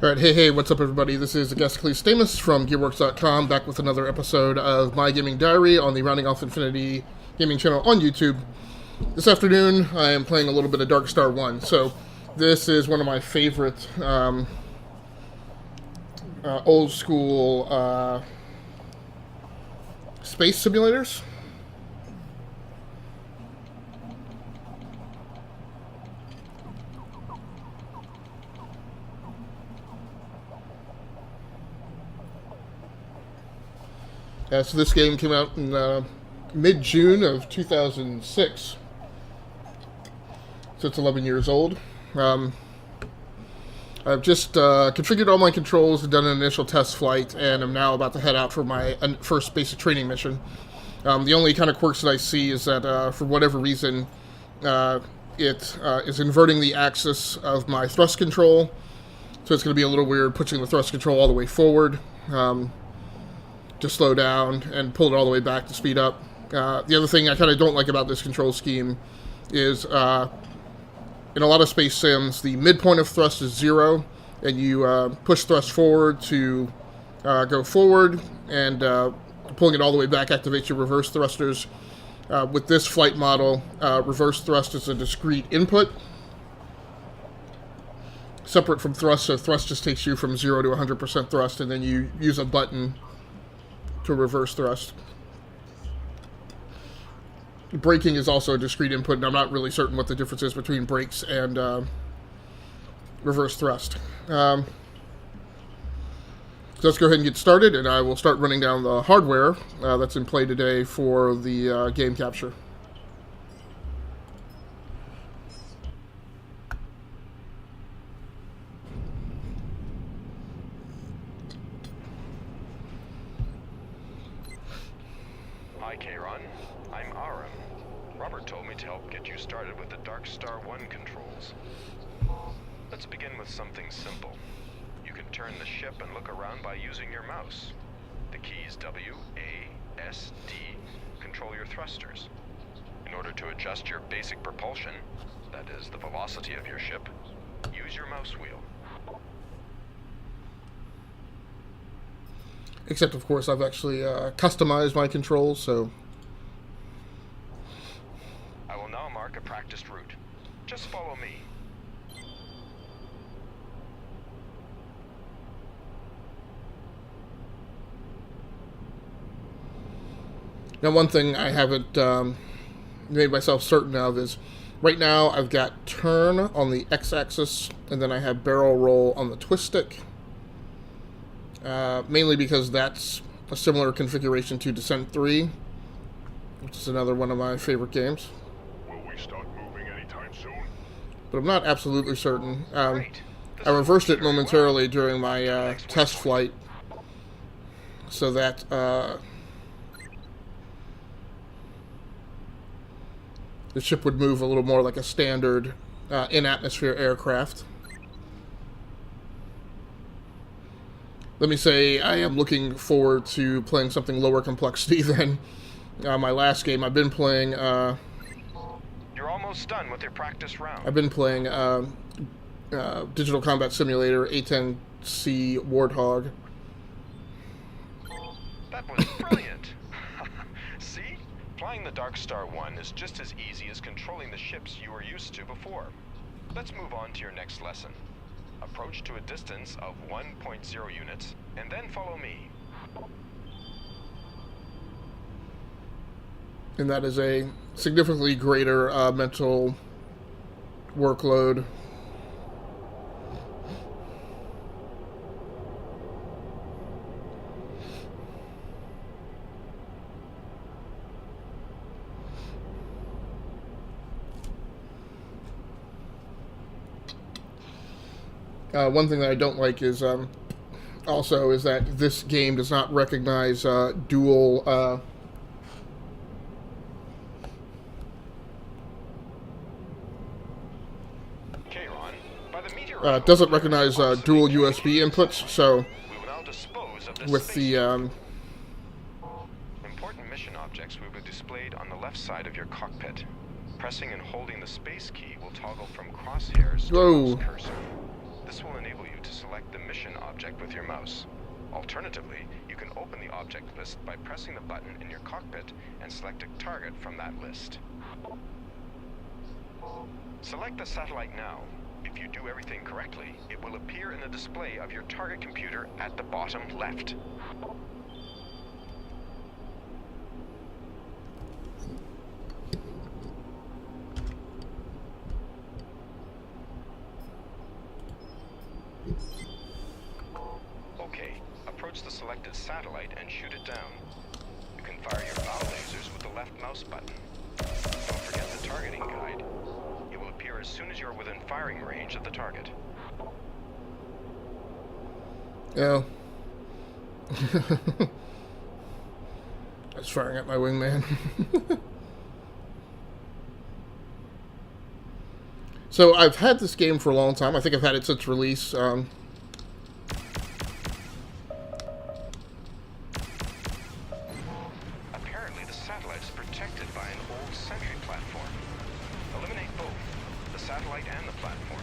Alright, hey, what's up everybody? This is Agasicles Stamus from Gearworks.com, back with another episode of My Gaming Diary on the Rounding Off Infinity gaming channel on YouTube. This afternoon, I am playing a little bit of Darkstar One. So, this is one of my favorite old school space simulators. So this game came out in mid-June of 2006, so it's 11 years old. I've just configured all my controls and done an initial test flight, and I'm now about to head out for my first basic training mission. The only kind of quirks that I see is that for whatever reason, it is inverting the axis of my thrust control, so it's going to be a little weird pushing the thrust control all the way forward. To slow down and pull it all the way back to speed up. The other thing I kind of don't like about this control scheme is in a lot of space sims, the midpoint of thrust is 0, and you push thrust forward to go forward, and pulling it all the way back activates your reverse thrusters. With this flight model, reverse thrust is a discrete input, separate from thrust, so thrust just takes you from 0 to 100% thrust, and then you use a button to reverse thrust. Braking is also a discrete input, and I'm not really certain what the difference is between brakes and reverse thrust. So let's go ahead and get started, and I will start running down the hardware that's in play today for the game capture. Started with the Darkstar One controls. Let's begin with something simple. You can turn the ship and look around by using your mouse. The keys W, A, S, D control your thrusters. In order to adjust your basic propulsion, that is the velocity of your ship, use your mouse wheel. Except, of course, I've actually customized my controls, so a practiced route. Just follow me. Now, one thing I haven't made myself certain of is right now I've got turn on the x-axis, and then I have barrel roll on the twist stick. Mainly because that's a similar configuration to Descent 3, which is another one of my favorite games. But I'm not absolutely certain. I reversed it momentarily during my test flight, so that the ship would move a little more like a standard in-atmosphere aircraft. Let me say I am looking forward to playing something lower complexity than my last game. I've been playing almost done with your practice round. I've been playing Digital Combat Simulator A10C Warthog. That was brilliant. See? Flying the Darkstar One is just as easy as controlling the ships you were used to before. Let's move on to your next lesson. Approach to a distance of 1.0 units, and then follow me. And that is a significantly greater mental workload. One thing that I don't like is also is that this game does not recognize dual doesn't recognize dual USB inputs, so with the important mission objects will be displayed on the left side of your cockpit. Pressing and holding the space key will toggle from crosshairs to mouse cursor. This will enable you to select the mission object with your mouse. Alternatively, you can open the object list by pressing the button in your cockpit and select a target from that list. Select the satellite now. If you do everything correctly, it will appear in the display of your target computer at the bottom left. Okay, approach the selected satellite and shoot it down. You can fire your bow lasers with the left mouse button. Don't forget the targeting guide. It will appear as soon as you're within firing range of the target. Yeah. That's firing at my wingman. So I've had this game for a long time. I think I've had it since release. Apparently, the satellite is protected by an old sentry platform. Eliminate both, the satellite and the platform.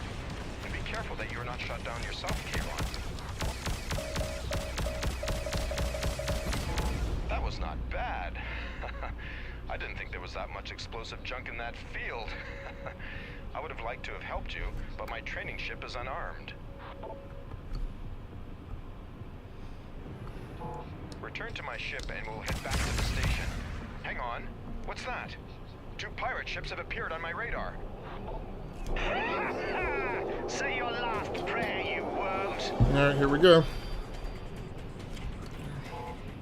And be careful that you are not shot down yourself, Kayron. That was not bad. I didn't think there was that much explosive junk in that field. I would have liked to have helped you, but my training ship is unarmed. Return to my ship and we'll head back to the station. Hang on. What's that? 2 pirate ships have appeared on my radar. Say your last prayer, you worms. Alright, here we go.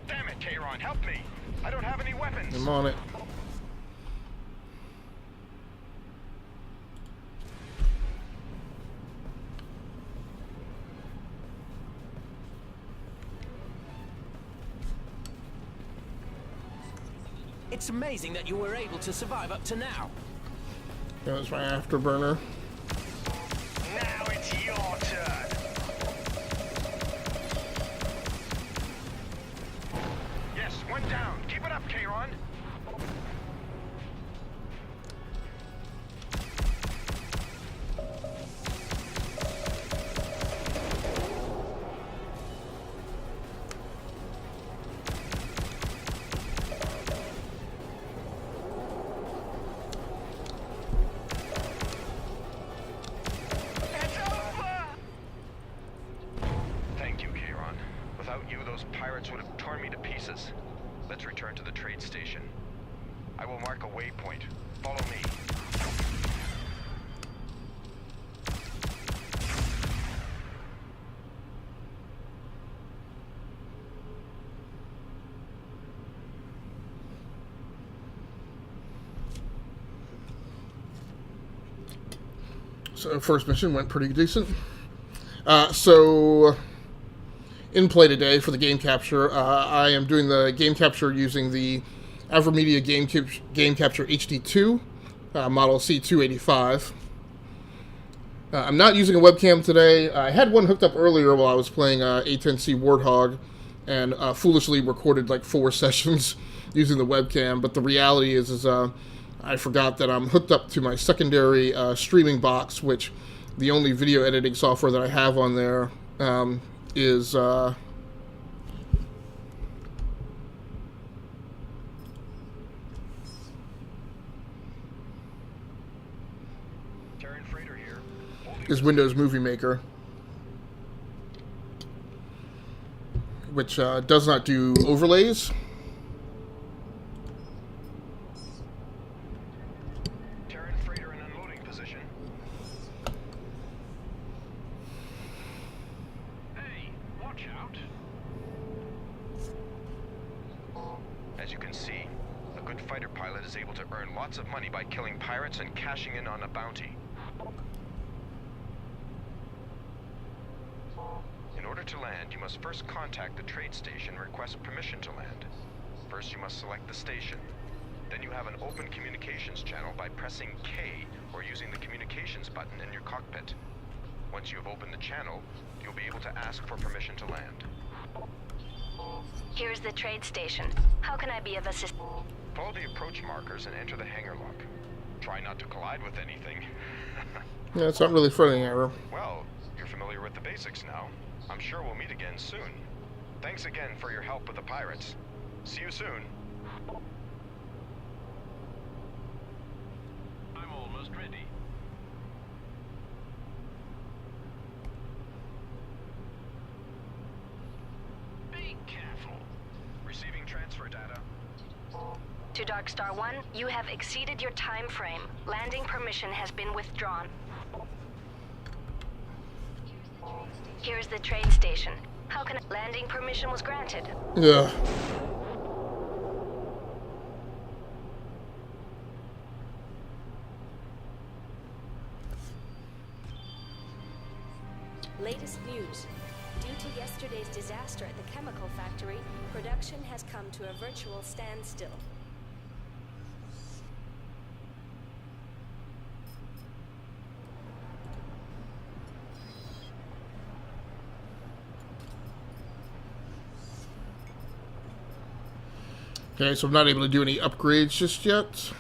Damn it, Kayron, help me. I don't have any weapons. I'm on it. It's amazing that you were able to survive up to now. That was my afterburner. Now it's your turn. Yes, one down. Keep it up, Kayron. Pirates would have torn me to pieces. Let's return to the trade station. I will mark a waypoint. Follow me. So first mission went pretty decent. So in play today for the game capture, I am doing the game capture using the AverMedia Game Capture HD2 model C285. I'm not using a webcam today. I had one hooked up earlier while I was playing A10C Warthog, and foolishly recorded like 4 sessions using the webcam. But the reality is I forgot that I'm hooked up to my secondary streaming box, which the only video editing software that I have on there is Windows Movie Maker, which does not do overlays. As you can see, a good fighter pilot is able to earn lots of money by killing pirates and cashing in on a bounty. In order to land, you must first contact the trade station and request permission to land. First, you must select the station. Then you have an open communications channel by pressing K or using the communications button in your cockpit. Once you have opened the channel, you'll be able to ask for permission to land. Here's the trade station. How can I be of assistance? Follow the approach markers and enter the hangar lock. Try not to collide with anything. Yeah, it's not really funny, Arrow. Well, you're familiar with the basics now. I'm sure we'll meet again soon. Thanks again for your help with the pirates. See you soon. I'm almost ready. Be careful. Receiving transfer data. To Darkstar One, you have exceeded your time frame. Landing permission has been withdrawn. Here's the trade station. How can landing permission was granted? Yeah. Latest news. Due to yesterday's disaster at the chemical factory, production has come to a virtual standstill. Okay, so I'm not able to do any upgrades just yet.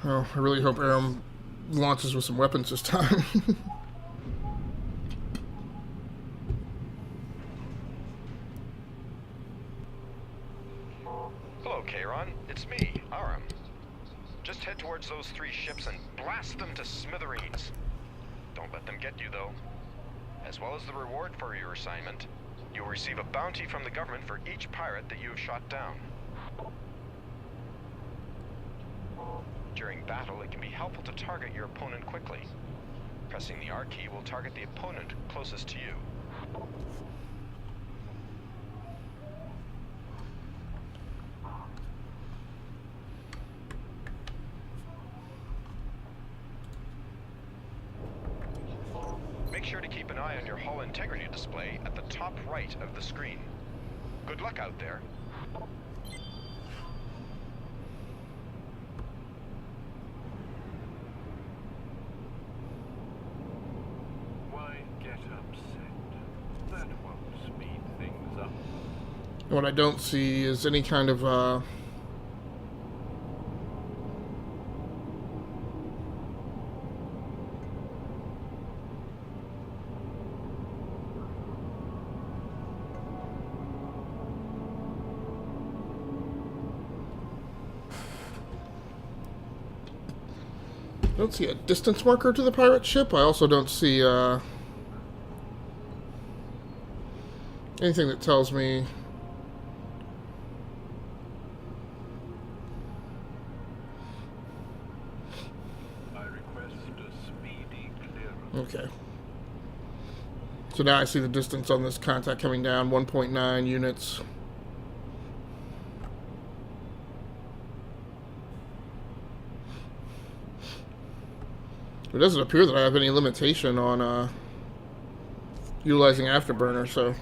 Oh, I really hope Aram launches with some weapons this time. Hello, Kayron. It's me, Aram. Just head towards those 3 ships and blast them to smithereens. Don't let them get you, though. As well as the reward for your assignment, you'll receive a bounty from the government for each pirate that you have shot down. During battle, it can be helpful to target your opponent quickly. Pressing the R key will target the opponent closest to you. Make sure to keep an eye on your hull integrity display at the top right of the screen. Good luck out there. What I don't see is any kind of I don't see a distance marker to the pirate ship. I also don't see anything that tells me okay. So now I see the distance on this contact coming down, 1.9 units. It doesn't appear that I have any limitation on utilizing Afterburner, so...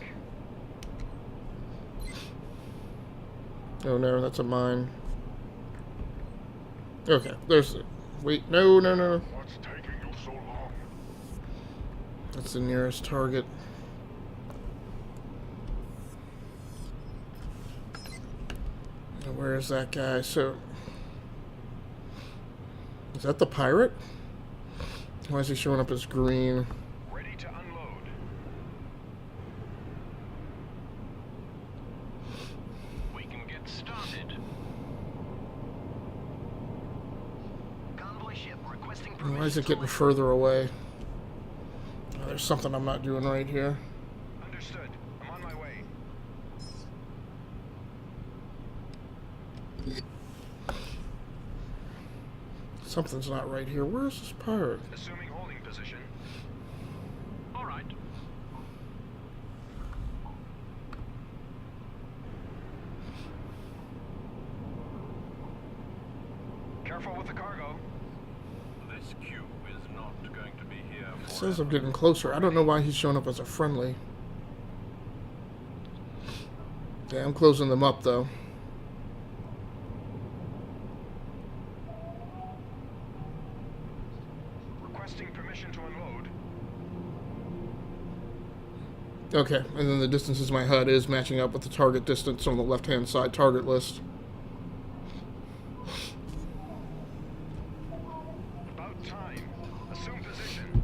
Oh no, that's a mine. Okay, there's... Wait, no. What's taking you so long? That's the nearest target. Now, where is that guy? So... Is that the pirate? Why is he showing up as green? Ready to unload. We can get started. Convoy ship requesting permission. Why is it getting further away? Oh, there's something I'm not doing right here. Understood. I'm on my way. Something's not right here. Where's this pirate? Assuming holding position. All right. Careful with the cargo. This cube is not going to be here It for says I'm getting closer. I don't know why he's showing up as a friendly. Yeah, I'm closing them up though. Requesting permission to unload. Okay, and then the distances my HUD is matching up with the target distance on the left-hand side target list. About time. Assume position.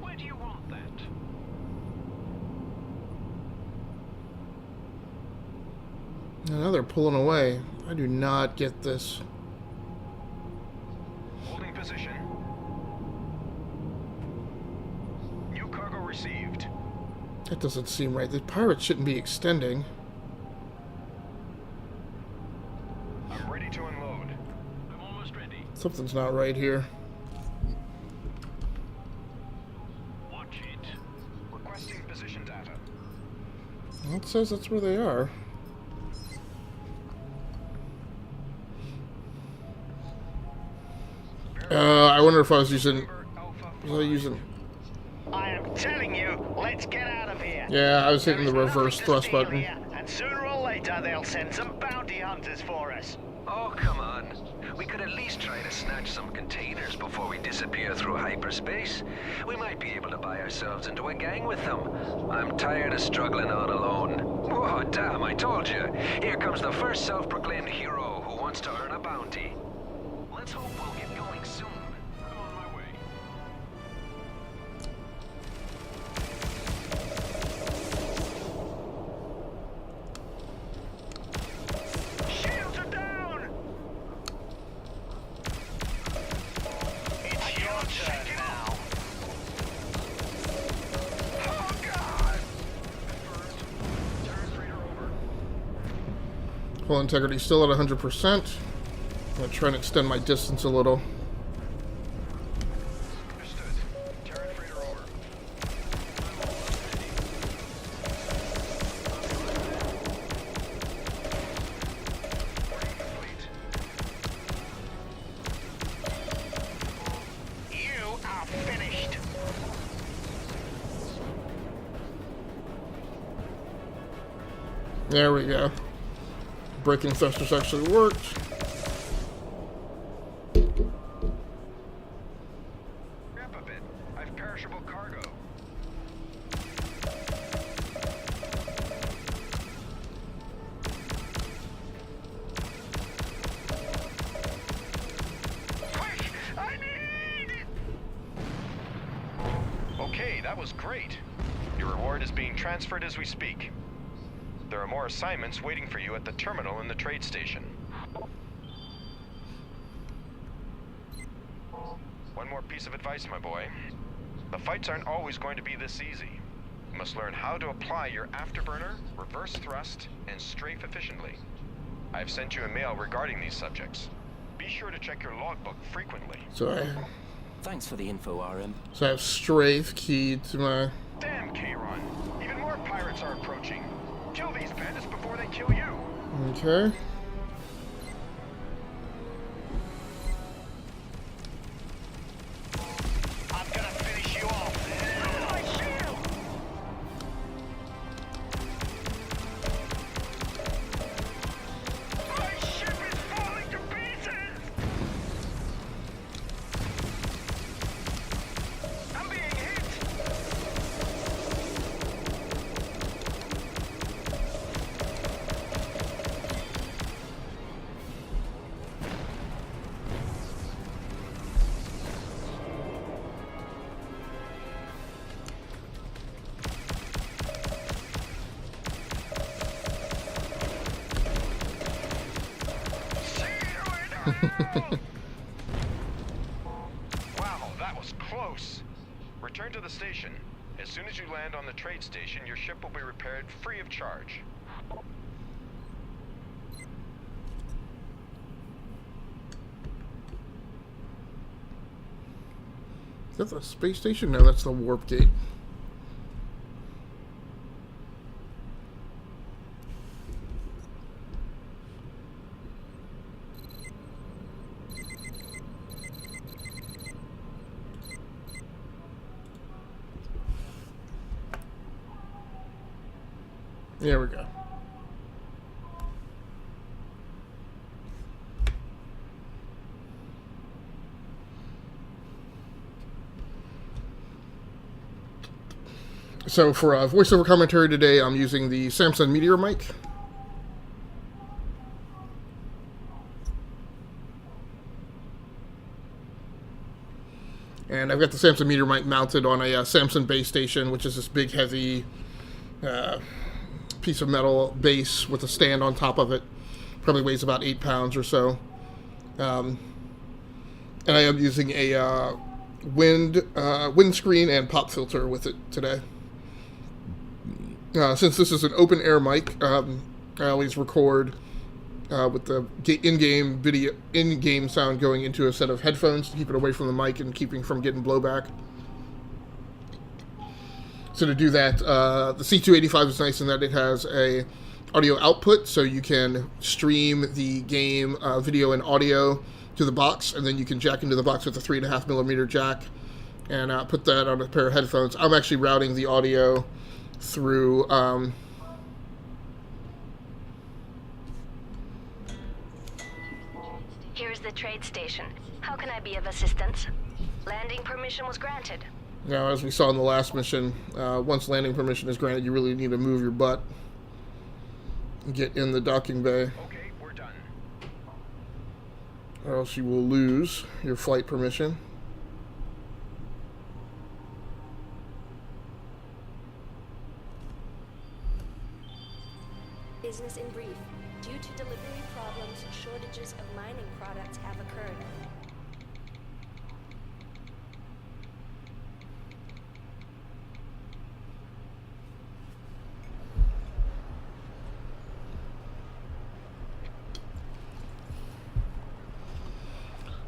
Where do you want that? Now they're pulling away. I do not get this. Holding position. New cargo received. That doesn't seem right. The pirates shouldn't be extending. I'm ready to unload. I'm almost ready. Something's not right here. Watch it. Requesting position data. Well, it says that's where they are. I wonder if I was using... Was I using... I am telling you, let's get out of here. Yeah, I was hitting the There is reverse nothing to thrust steal button. here, and sooner or later they'll send some bounty hunters for us. Oh, come on. We could at least try to snatch some containers before we disappear through hyperspace. We might be able to buy ourselves into a gang with them. I'm tired of struggling on alone. Oh, damn, I told you. Here comes the first self-proclaimed hero who wants to earn a bounty. Let's hope we'll get going soon. I'm on my way. Shields are down! It's your turn now. Oh God! First, turret freighter over. Hull integrity still at 100%. I'm going to try and extend my distance a little. Understood. Turret freighter over. Boarding complete. You are finished. There we go. Braking thrusters actually worked. Ramp a bit. I've perishable cargo. Quick, I need it. Okay, that was great. Your reward is being transferred as we speak. There are more assignments waiting for you at the terminal in the trade station. One more piece of advice, my boy. The fights aren't always going to be this easy. You must learn how to apply your afterburner, reverse thrust, and strafe efficiently. I've sent you a mail regarding these subjects. Be sure to check your logbook frequently. So Thanks for the info, RM. I have strafe keyed to my... Damn, Kayron. Even more pirates are approaching. Kill these bandits before they kill you. Okay. I'm gonna finish you off. My shield! My ship is falling to pieces! I'm being hit! Wow, that was close. Return to the station. As soon as you land on the trade station, your ship will be repaired free of charge. Is that the space station? No, that's the warp gate. There we go. So for voiceover commentary today, I'm using the Samsung Meteor mic. And I've got the Samsung Meteor mic mounted on a Samsung base station, which is this big, heavy piece of metal base with a stand on top of it. Probably weighs about 8 pounds or so. And I am using a windscreen and pop filter with it today. Since this is an open air mic, I always record with the in-game sound going into a set of headphones to keep it away from the mic and keeping from getting blowback. So to do that, the C285 is nice in that it has a audio output, so you can stream the game video and audio to the box, and then you can jack into the box with a 3.5mm jack and put that on a pair of headphones. I'm actually routing the audio through Here's the trade station. How can I be of assistance? Landing permission was granted. Now, as we saw in the last mission, once landing permission is granted, you really need to move your butt and get in the docking bay, Okay, we're done. or else you will lose your flight permission. Business in brief. Due to delivery problems, shortages of mining products have occurred.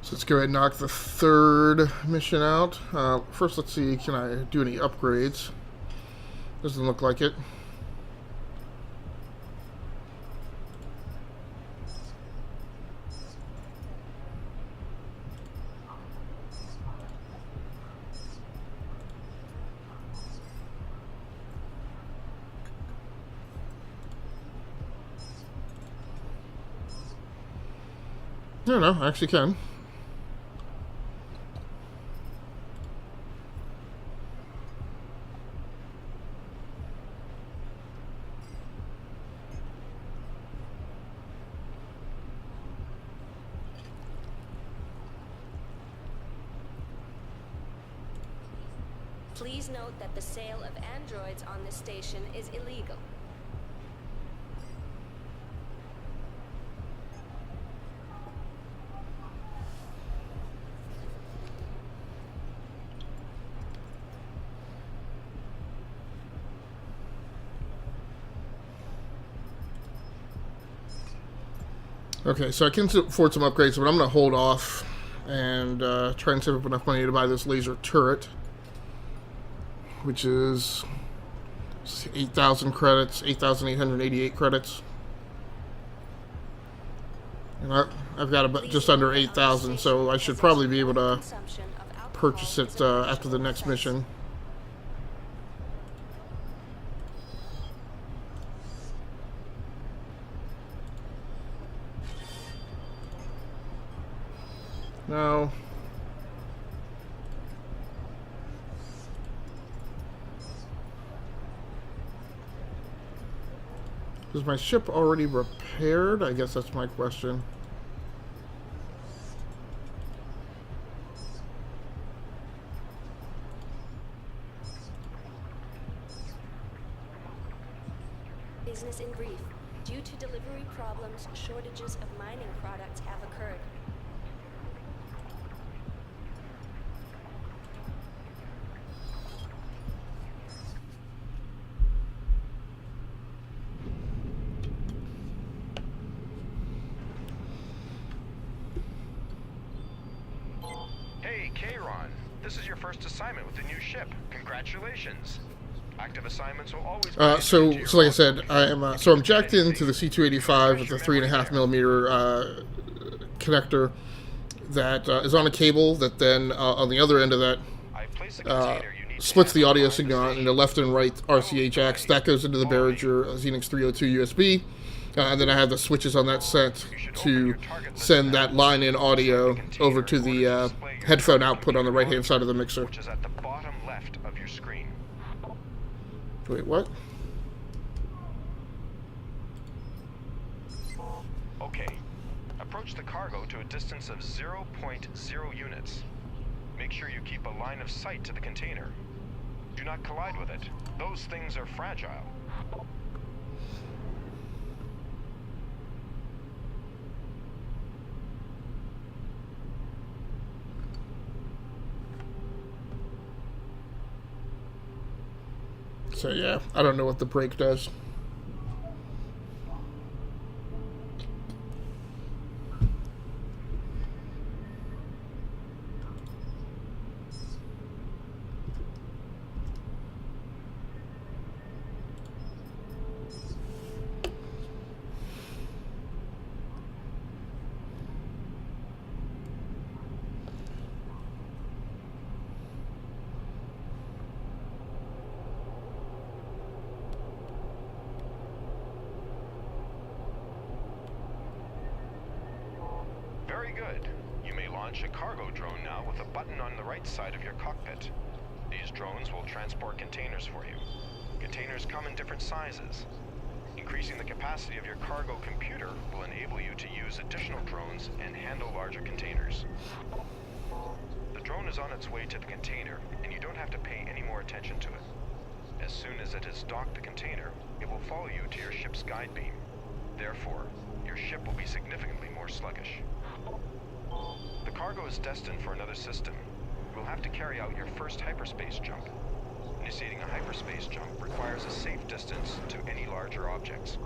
So let's go ahead and knock the third mission out. First, let's see, can I do any upgrades? Doesn't look like it. No, I actually can. Please note that the sale of androids on this station is illegal. Okay, so I can afford some upgrades, but I'm going to hold off and try and save up enough money to buy this laser turret, which is 8,000 credits, 8,888 credits. And I've got about just under 8,000, so I should probably be able to purchase it after the next mission. No. Is my ship already repaired? I guess that's my question. Business in brief. Due to delivery problems, shortages of mining products have occurred. Hey, Kayron. This is your first assignment with the new ship. Congratulations. Active assignments will always be So to your like I said, logbook. I am I'm jacked into the C285 with a 3.5mm connector that is on a cable that then on the other end of that I place a container you need splits the audio signal into left and right RCHX. That goes into the Behringer Xenix 302 USB. And then I have the switches on that set to send that line-in audio over to the headphone output on the right-hand side of the mixer. Which is at the bottom left of your screen. Wait, what? Okay. Approach the cargo to a distance of 0.0 units. Make sure you keep a line of sight to the container. Do not collide with it. Those things are fragile. So yeah, I don't know what the brake does. Very good. You may launch a cargo drone now with a button on the right side of your cockpit. These drones will transport containers for you. Containers come in different sizes. Increasing the capacity of your cargo computer will enable you to use additional drones and handle larger containers. The drone is on its way to the container, and you don't have to pay any more attention to it. As soon as it has docked the container, it will follow you to your ship's guide beam. Therefore, your ship will be significantly more sluggish. The cargo is destined for another system. You will have to carry out your first hyperspace jump. Initiating a hyperspace jump requires a safe distance to any larger objects.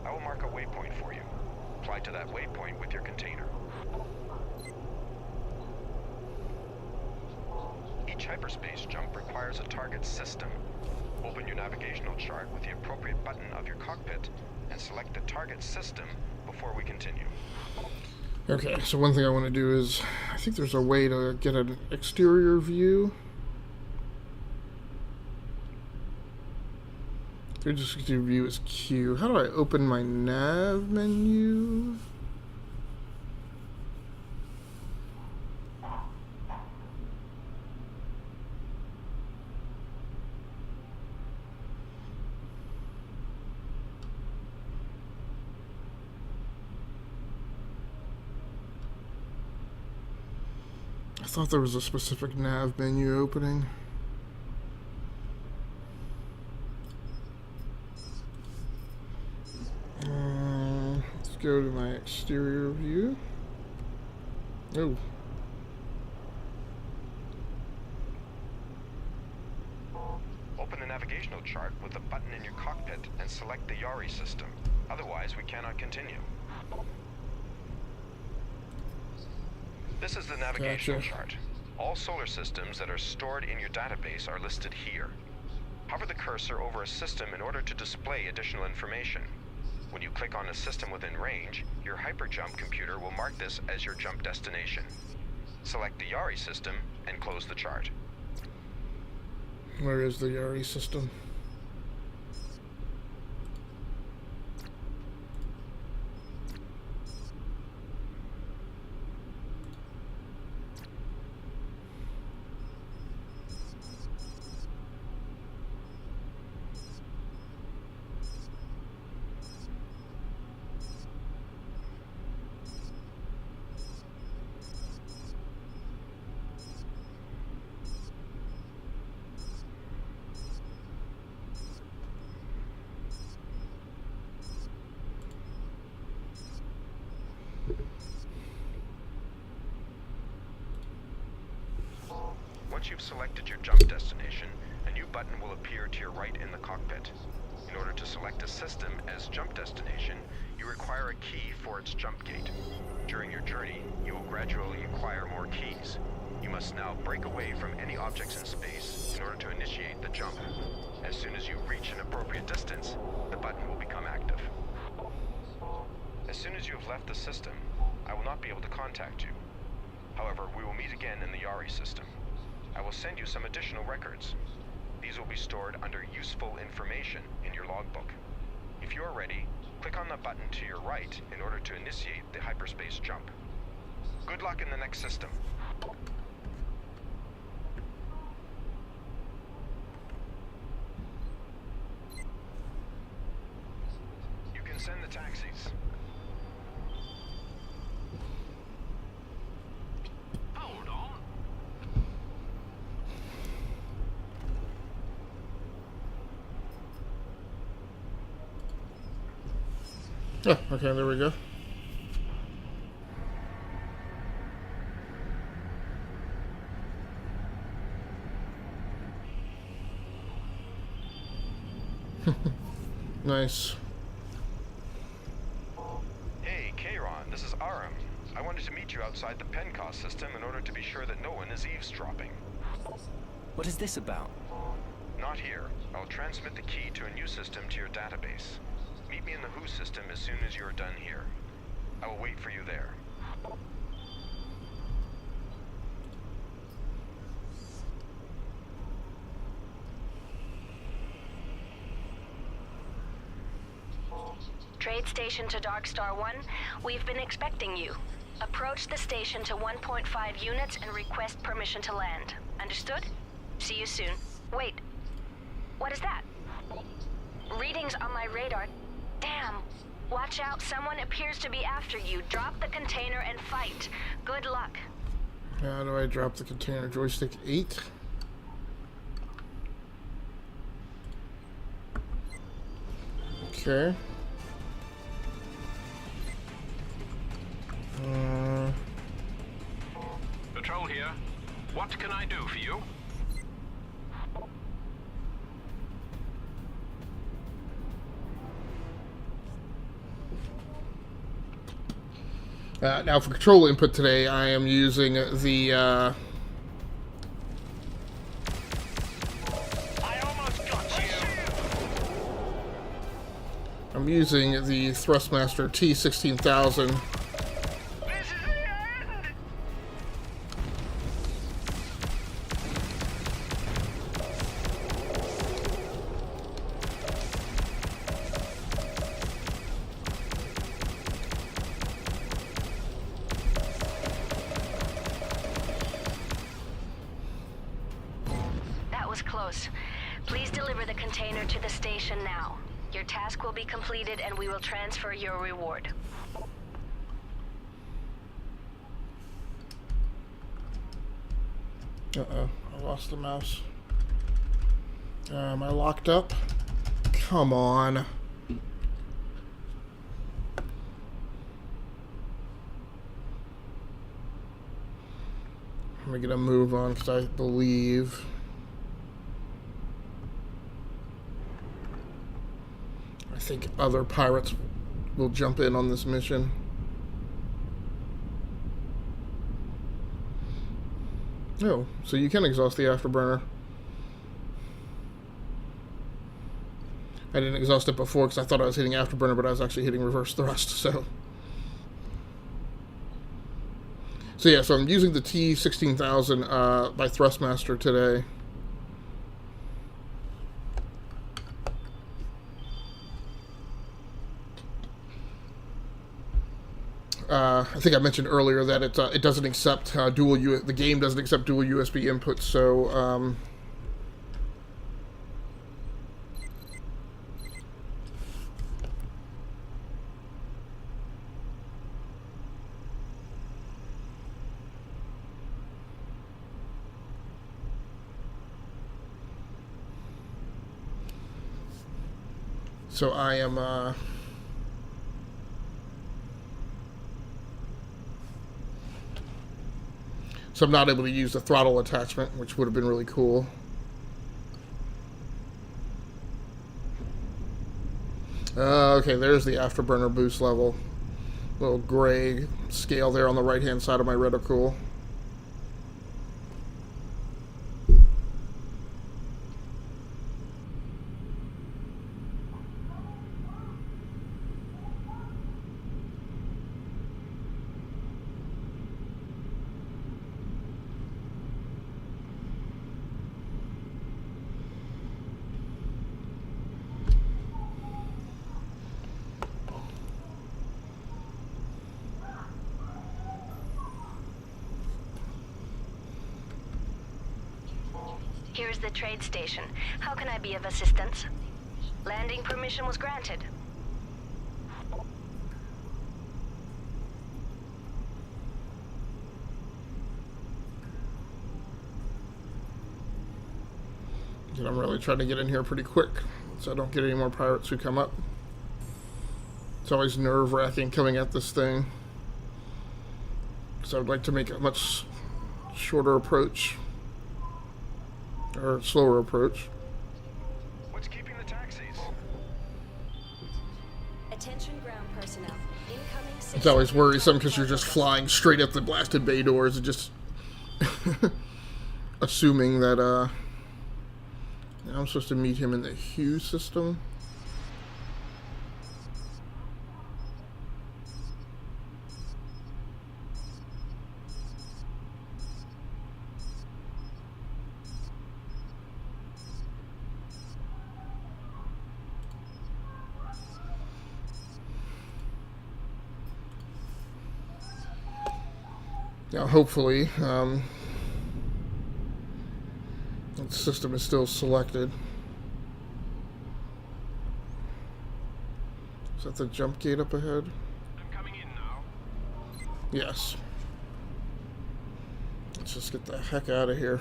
I will mark a waypoint for you. Fly to that waypoint with your container. Each hyperspace jump requires a target system. Open your navigational chart with the appropriate button of your cockpit and select the target system before we continue. Okay, so one thing I want to do is, I think there's a way to get an exterior view. 360 view is Q. How do I open my nav menu? I thought there was a specific nav menu opening. Let's go to my exterior view. Oh. Open the navigational chart with the button in your cockpit and select the Yari system. Otherwise, we cannot continue. This is the navigational chart. All solar systems that are stored in your database are listed here. Hover the cursor over a system in order to display additional information. When you click on a system within range, your hyperjump computer will mark this as your jump destination. Select the Yari system and close the chart. Where is the Yari system? Once you've selected your jump destination, a new button will appear to your right in the cockpit. In order to select a system as jump destination, you require a key for its jump gate. During your journey, you will gradually acquire more keys. You must now break away from any objects in space in order to initiate the jump. As soon as you reach an appropriate distance, the button will become active. As soon as you have left the system, I will not be able to contact you. However, we will meet again in the Yari system. I will send you some additional records. These will be stored under useful information in your logbook. If you're ready, click on the button to your right in order to initiate the hyperspace jump. Good luck in the next system. You can send the taxis. Hold on. Oh, okay, there we go. Nice. Hey, Kayron, this is Aram. I wanted to meet you outside the Pencast system in order to be sure that no one is eavesdropping. What is this about? Not here. I'll transmit the key to a new system to your database. Meet me in the Who system as soon as you're done here. I will wait for you there. Trade station to Darkstar One. We've been expecting you. Approach the station to 1.5 units and request permission to land. Understood? See you soon. Wait. What is that? Readings on my radar. Damn. Watch out. Someone appears to be after you. Drop the container and fight. Good luck. How do I drop the container? Joystick 8. Okay. Patrol here. What can I do for you? Now for control input today, I am using the I almost got you. I'm using the Thrustmaster T16000. This is the end. That was close. Please deliver the container to the station now. Your task will be completed and we will transfer your reward. Uh-oh, I lost the mouse. Am I locked up? Come on. I'm gonna move on because I believe I think other pirates will jump in on this mission. Oh, so you can exhaust the afterburner. I didn't exhaust it before because I thought I was hitting afterburner, but I was actually hitting reverse thrust, so yeah, so I'm using the T16000 by Thrustmaster today. I think I mentioned earlier that it doesn't accept the game doesn't accept dual USB inputs, so I am so I'm not able to use the throttle attachment, which would have been really cool. Okay, there's the afterburner boost level. Little gray scale there on the right-hand side of my reticle. Here's the trade station. How can I be of assistance? Landing permission was granted. And I'm really trying to get in here pretty quick so I don't get any more pirates who come up. It's always nerve-wracking coming at this thing. So I'd like to make a much shorter approach. Or slower approach. What's keeping the taxis? Attention ground personnel. Incoming It's always worrisome because you're just flying straight at the blasted bay doors and just assuming that now I'm supposed to meet him in the Hue system. Now, hopefully, the system is still selected. Is that the jump gate up ahead? I'm coming in now. Yes. Let's just get the heck out of here.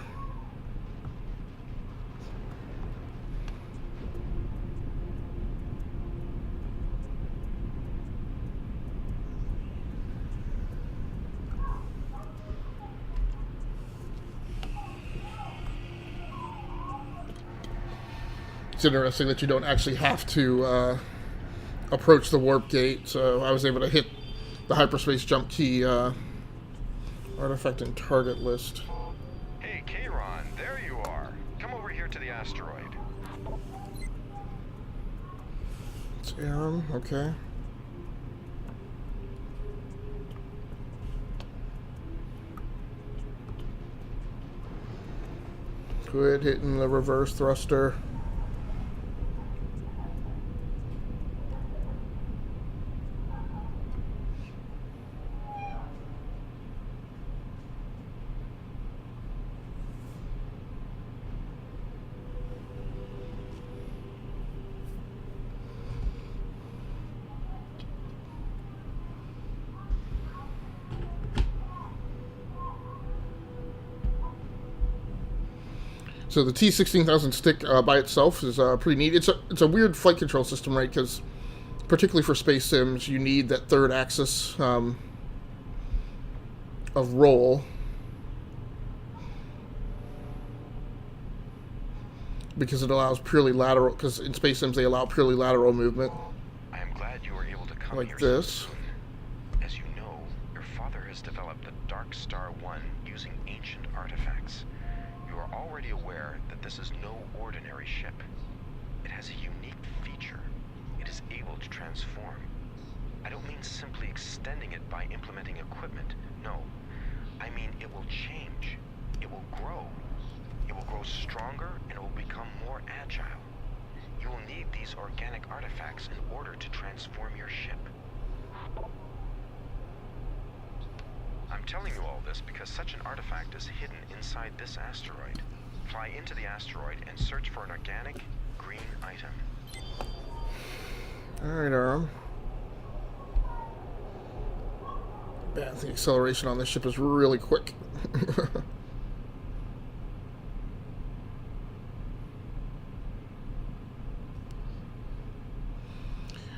It's interesting that you don't actually have to approach the warp gate, so I was able to hit the hyperspace jump key artifact and target list. Hey, Kayron, there you are. Come over here to the asteroid. It's Aram, okay. Quit hitting the reverse thruster. So the T-16,000 stick by itself is pretty neat. It's a weird flight control system, right? Because particularly for space sims, you need that third axis of roll. Because it allows purely lateral, because in space sims they allow purely lateral movement. I am glad you were able to come Like here this. so soon. As you know, your father has developed the Darkstar One using ancient artifacts. You are already aware that this is no ordinary ship. It has a unique feature. It is able to transform. I don't mean simply extending it by implementing equipment. No. I mean it will change. It will grow. It will grow stronger and it will become more agile. You will need these organic artifacts in order to transform your ship. I'm telling you all this because such an artifact is hidden inside this asteroid. Fly into the asteroid and search for an organic green item. Alright, Aram. Man, the acceleration on this ship is really quick.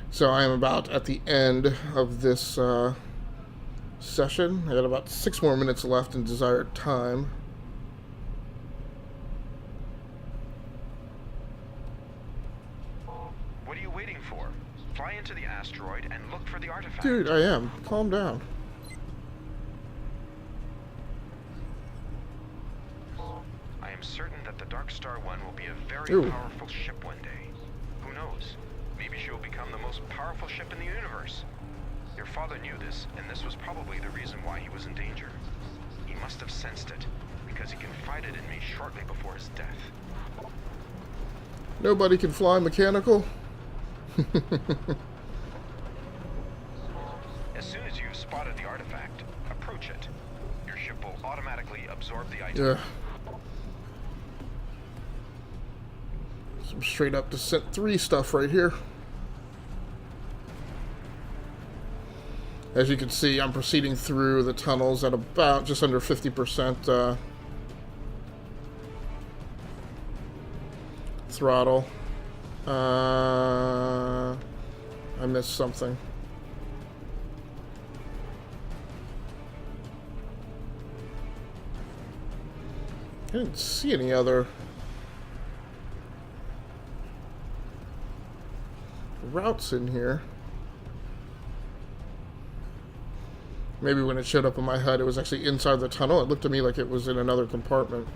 So I am about at the end of this session. I got about 6 more minutes left in desired time. What are you waiting for? Fly into the asteroid and look for the artifact. Dude, I am. Calm down. I am certain that the Darkstar One will be a very Ooh. powerful ship one day. Who knows? Maybe she will become the most powerful ship in the universe. Your father knew this, and this was probably the reason why he was in danger. He must have sensed it, because he confided in me shortly before his death. Nobody can fly mechanical. As soon as you've spotted the artifact, approach it. Your ship will automatically absorb the item. Yeah. Some straight up Descent 3 stuff right here. As you can see, I'm proceeding through the tunnels at about just under 50% throttle. I missed something. I didn't see any other routes in here. Maybe when it showed up on my HUD, it was actually inside the tunnel. It looked to me like it was in another compartment.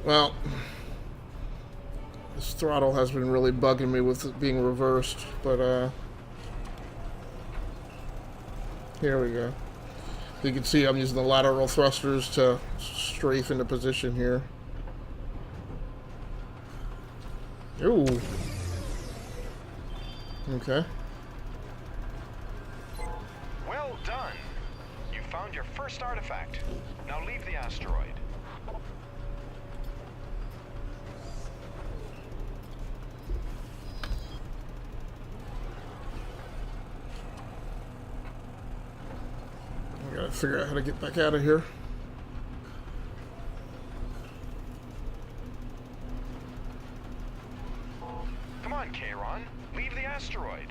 Well, this throttle has been really bugging me with it being reversed, but here we go. You can see I'm using the lateral thrusters to strafe into position here. Ooh. Okay. Well done. You found your first artifact. Now leave the asteroid. I gotta figure out how to get back out of here. Come on, Kayron. Leave the asteroid.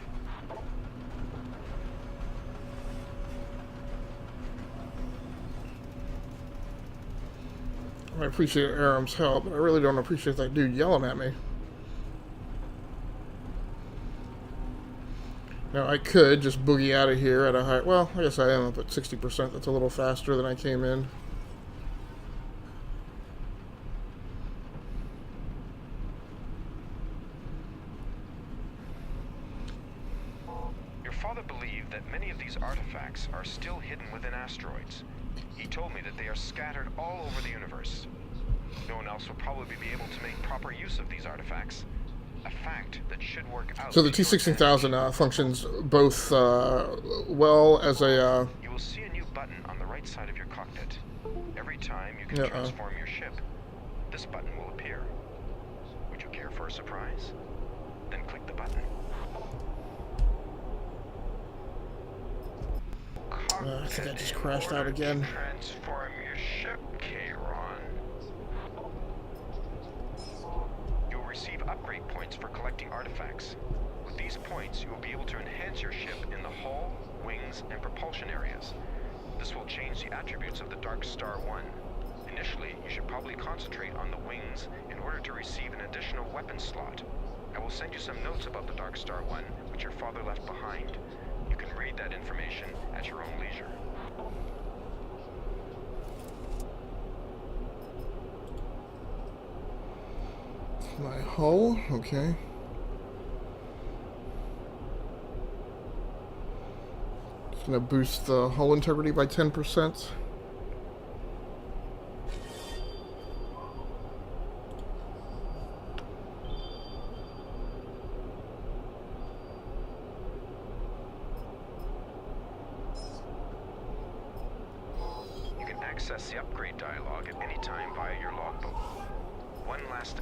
I appreciate Aram's help, but I really don't appreciate that dude yelling at me. Now, I could just boogie out of here at a high... Well, I guess I am up at 60%. That's a little faster than I came in. Your father believed that many of these artifacts are still hidden within asteroids. He told me that they are scattered all over the universe. No one else will probably be able to make proper use of these artifacts. A fact that should work out. So the T-16000 functions both well as a... You will see a new button on the right side of your cockpit. Every time you can transform your ship, this button will appear. Would you care for a surprise? Then click the button. I think I just crashed out again. Transform your ship, Kayron. You'll receive upgrade points for collecting artifacts. With these points, you will be able to enhance your ship in the hull, wings, and propulsion areas. This will change the attributes of the Darkstar One. Initially, you should probably concentrate on the wings in order to receive an additional weapon slot. I will send you some notes about the Darkstar One, which your father left behind. You can read that information at your own leisure. My hull? Okay. It's gonna boost the hull integrity by 10%. Access the upgrade dialog at any time via your logbook. One last...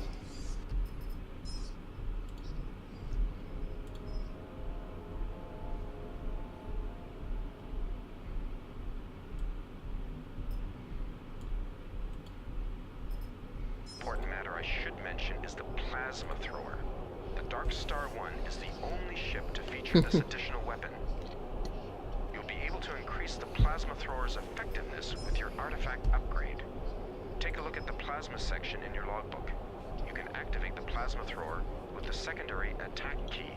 important matter I should mention is the plasma thrower. The Darkstar One is the only ship to feature this additional weapon. You'll be able to increase the plasma thrower's effectiveness with your artifact upgrade. Take a look at the plasma section in your logbook. You can activate the plasma thrower with the secondary attack key.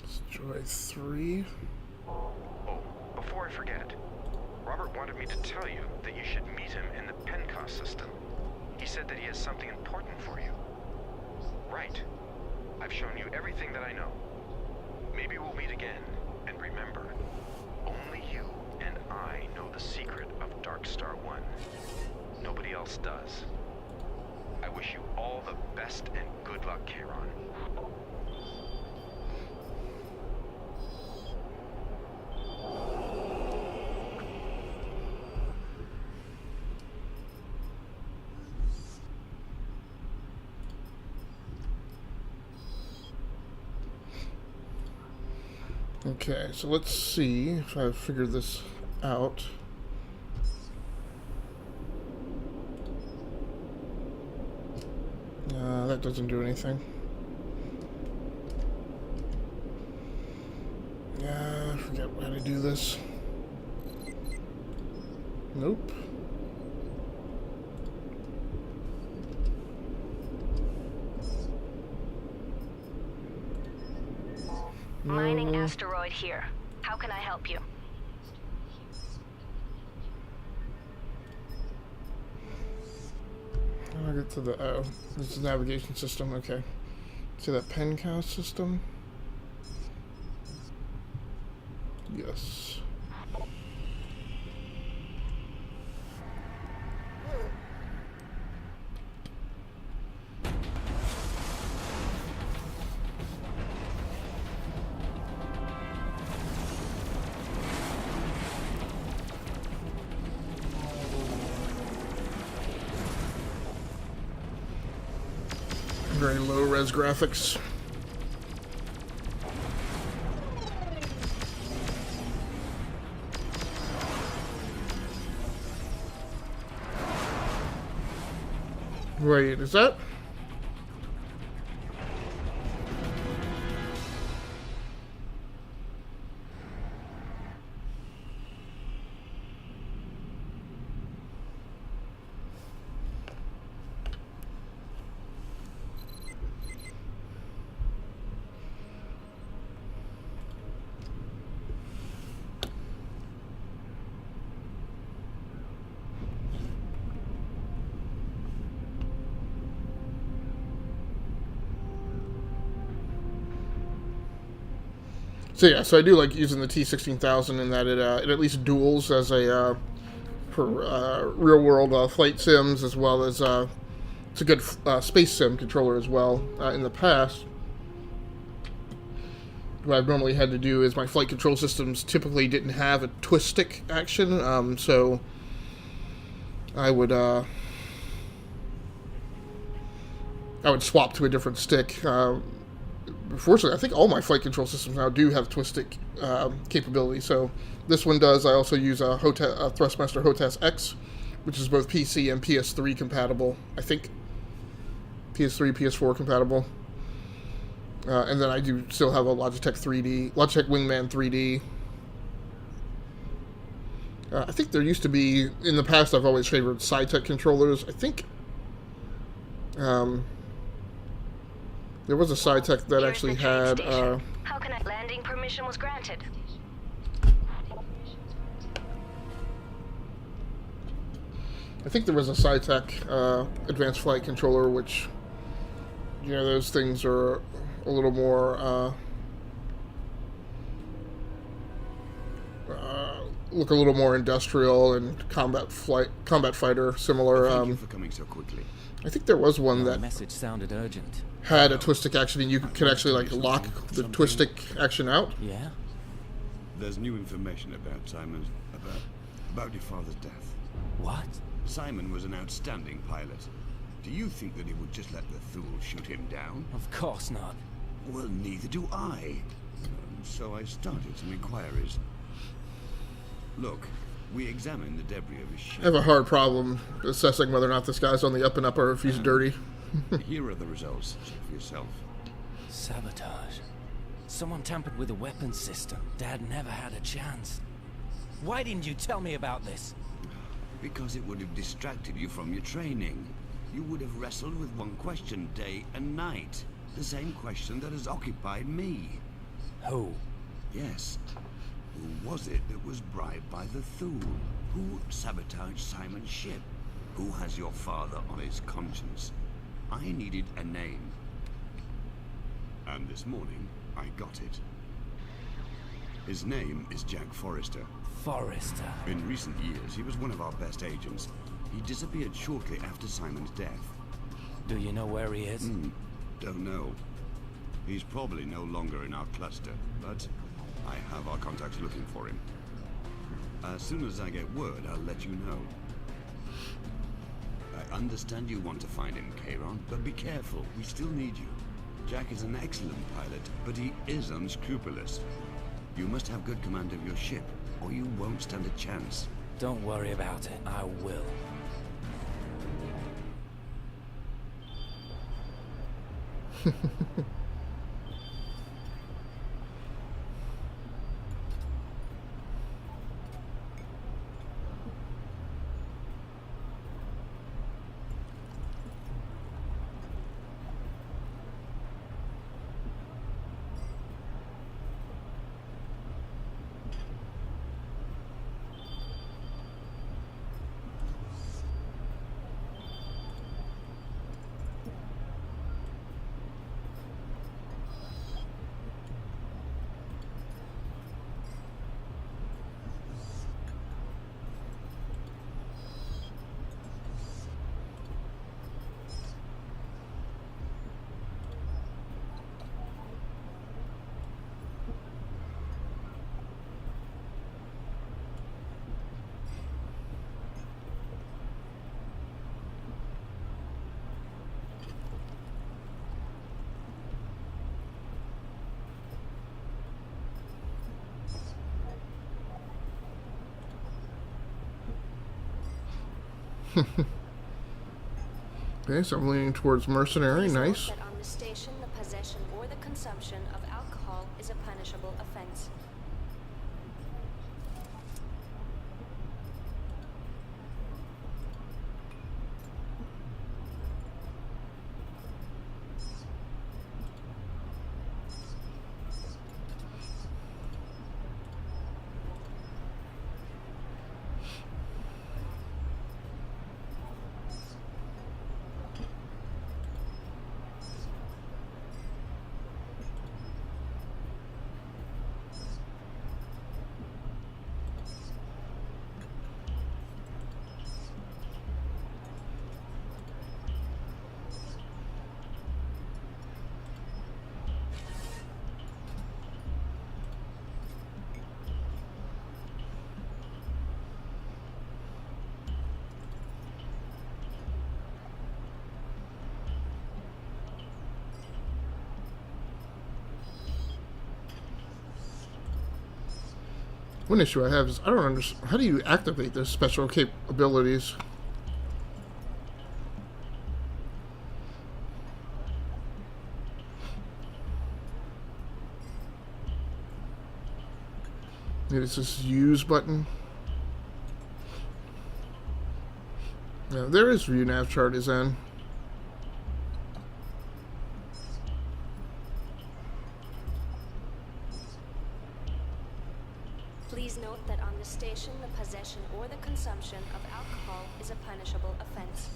Destroy 3. Oh, before I forget, Robert wanted me to tell you that you should meet him in the Pencast system. He said that he has something important for you. Right. I've shown you everything that I know. Maybe we'll meet again, and remember, only you and I know the secret of Darkstar One. Nobody else does. I wish you all the best and good luck, Kayron. Okay, so let's see if I've figured this out. That doesn't do anything. Yeah, I forget how to do this. Nope. Mining asteroid here. How can I help you? How do I get to the... Oh, this is the navigation system, okay. See that pen cast system? Yes. Very low res graphics. Wait, is that? So yeah, so I do like using the T-16,000 in that it at least duels as a for real world flight sims, as well as it's a good space sim controller as well. In the past, what I've normally had to do is my flight control systems typically didn't have a twist stick action, so I would swap to a different stick. Fortunately, I think all my flight control systems now do have twist stick capability. So this one does. I also use a Thrustmaster HOTAS X, which is both PC and PS3 compatible. I think PS3, PS4 compatible. And then I do still have a Logitech Wingman 3D. I think there used to be, in the past, I've always favored SciTech controllers. I think there was a SciTech that actually had... How can I... Landing permission was granted. I think there was a SciTech advanced flight controller, which, you know, those things are a little more... look a little more industrial and combat fighter similar. Thank you for coming so quickly. I think there was one The that message sounded urgent. had a twist stick action, and you could actually like lock the twist stick action out. Yeah? There's new information about Simon, about your father's death. What? Simon was an outstanding pilot. Do you think that he would just let the Thule shoot him down? Of course not. Well, neither do I. So I started some inquiries. Look, we examined the debris of his ship. I have a hard problem assessing whether or not this guy's on the up and up or if he's dirty. Here are the results. Check for yourself. Sabotage. Someone tampered with the weapons system. Dad never had a chance. Why didn't you tell me about this? Because it would have distracted you from your training. You would have wrestled with one question day and night. The same question that has occupied me. Who? Yes. Who was it that was bribed by the Thule? Who sabotaged Simon's ship? Who has your father on his conscience? I needed a name. And this morning, I got it. His name is Jack Forrester. Forrester. In recent years, he was one of our best agents. He disappeared shortly after Simon's death. Do you know where he is? Don't know. He's probably no longer in our cluster, but I have our contacts looking for him. As soon as I get word, I'll let you know. I understand you want to find him, Kayron, but be careful. We still need you. Jack is an excellent pilot, but he is unscrupulous. You must have good command of your ship, or you won't stand a chance. Don't worry about it. I will. Okay, so I'm leaning towards mercenary. Please note Nice. that on the station, the possession or the consumption of alcohol is a punishable offense. One issue I have is I don't understand. How do you activate those special capabilities? Maybe it's this use button. Yeah, there is view nav chart is in. Please note that on the station, the possession or the consumption of alcohol is a punishable offense.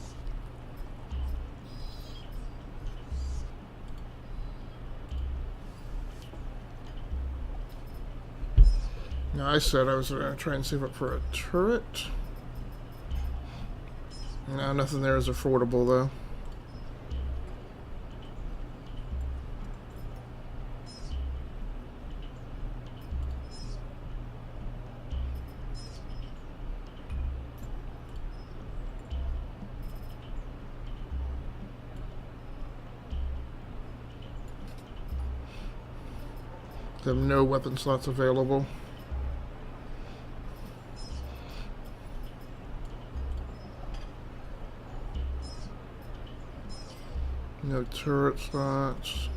Now I said I was going to try and save up for a turret. No, nothing there is affordable though. They have no weapon slots available. No turret slots.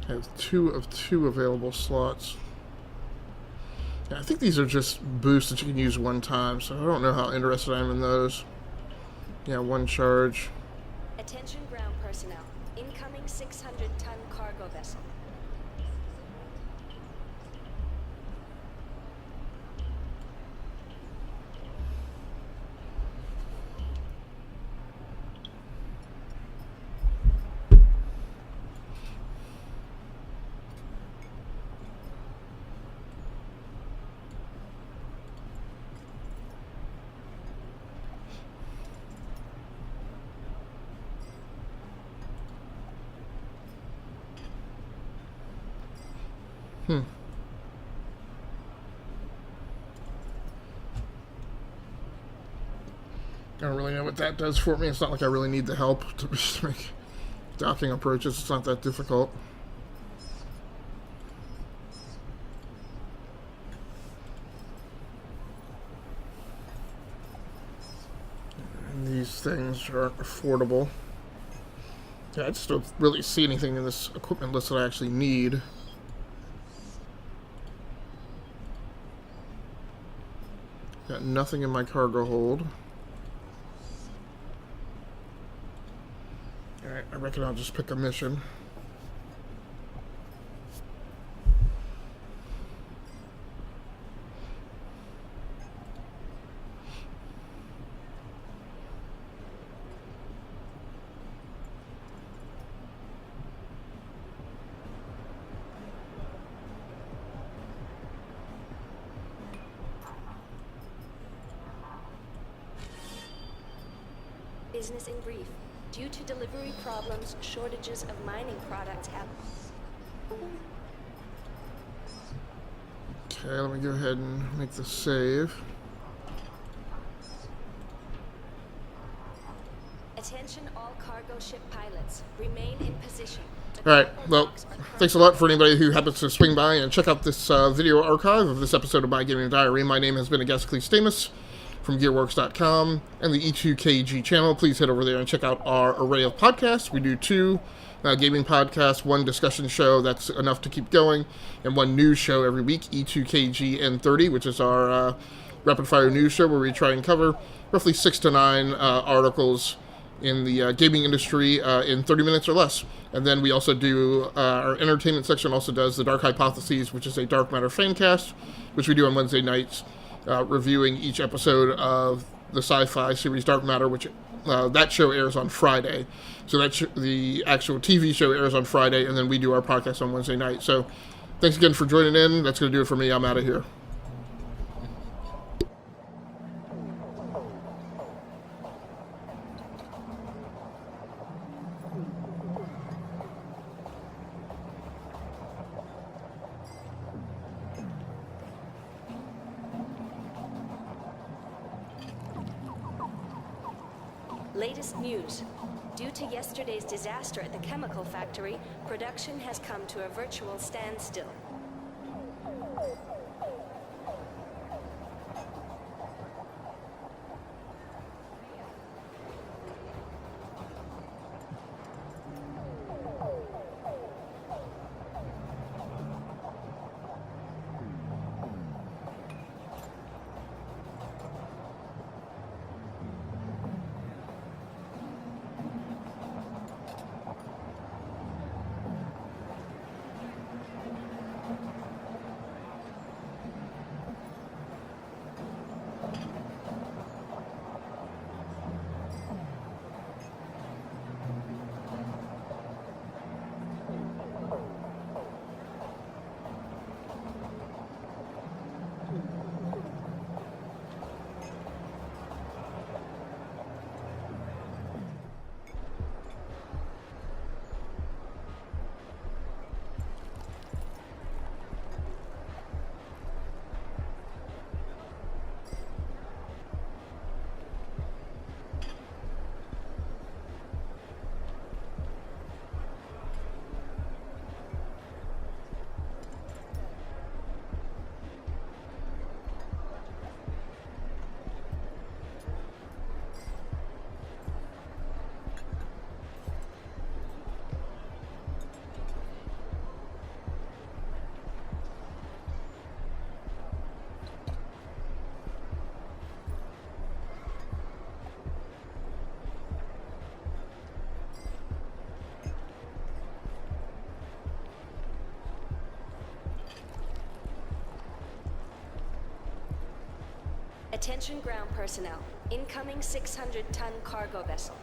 I have 2 of 2 available slots. Yeah, I think these are just boosts that you can use one time, so I don't know how interested I am in those. Yeah, 1 charge. Attention ground personnel. Incoming 600-ton cargo vessel. I don't really know what that does for me. It's not like I really need the help to make docking approaches. It's not that difficult. things aren't affordable. Yeah, I just don't really see anything in this equipment list that I actually need. Got nothing in my cargo hold. Alright, I reckon I'll just pick a mission. Business in brief. Due to delivery problems, shortages of mining products have... Okay, let me go ahead and make the save. Attention all cargo ship pilots. Remain in position. Alright, well, thanks a lot for anybody who happens to swing by and check out this video archive of this episode of My Gaming Diary. My name has been Agasically Stamus from Gearworks.com and the E2KG channel. Please head over there and check out our array of podcasts. We do 2 gaming podcasts, 1 discussion show, that's enough to keep going, and 1 news show every week, E2KG N30, which is our rapid-fire news show where we try and cover roughly 6 to 9 articles in the gaming industry in 30 minutes or less. And then we also do, our entertainment section also does the Dark Hypotheses, which is a Dark Matter fan cast, which we do on Wednesday nights, reviewing each episode of the sci-fi series Dark Matter, which that show airs on Friday. So the actual TV show airs on Friday, and then we do our podcast on Wednesday night. So thanks again for joining in. That's going to do it for me. I'm out of here. Latest news. Due to yesterday's disaster at the chemical factory, production has come to a virtual standstill. Attention ground personnel. Incoming 600-ton cargo vessel.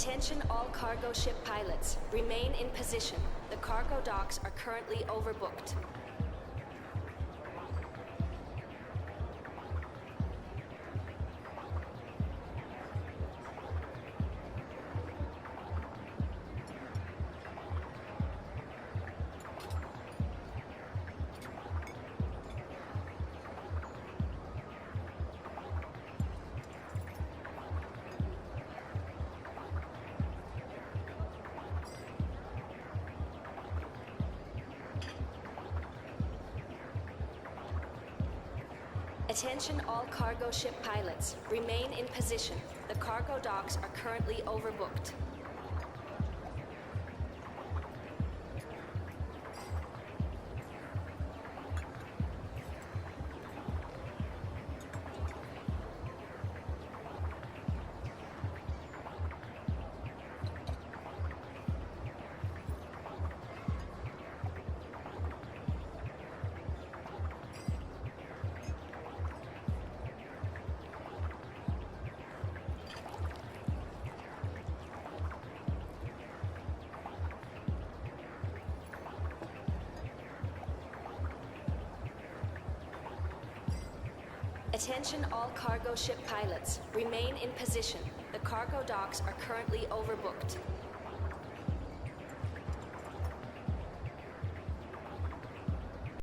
Attention all cargo ship pilots. Remain in position. The cargo docks are currently overbooked. Attention all cargo ship pilots. Remain in position. The cargo docks are currently overbooked. Attention all cargo ship pilots. Remain in position. The cargo docks are currently overbooked.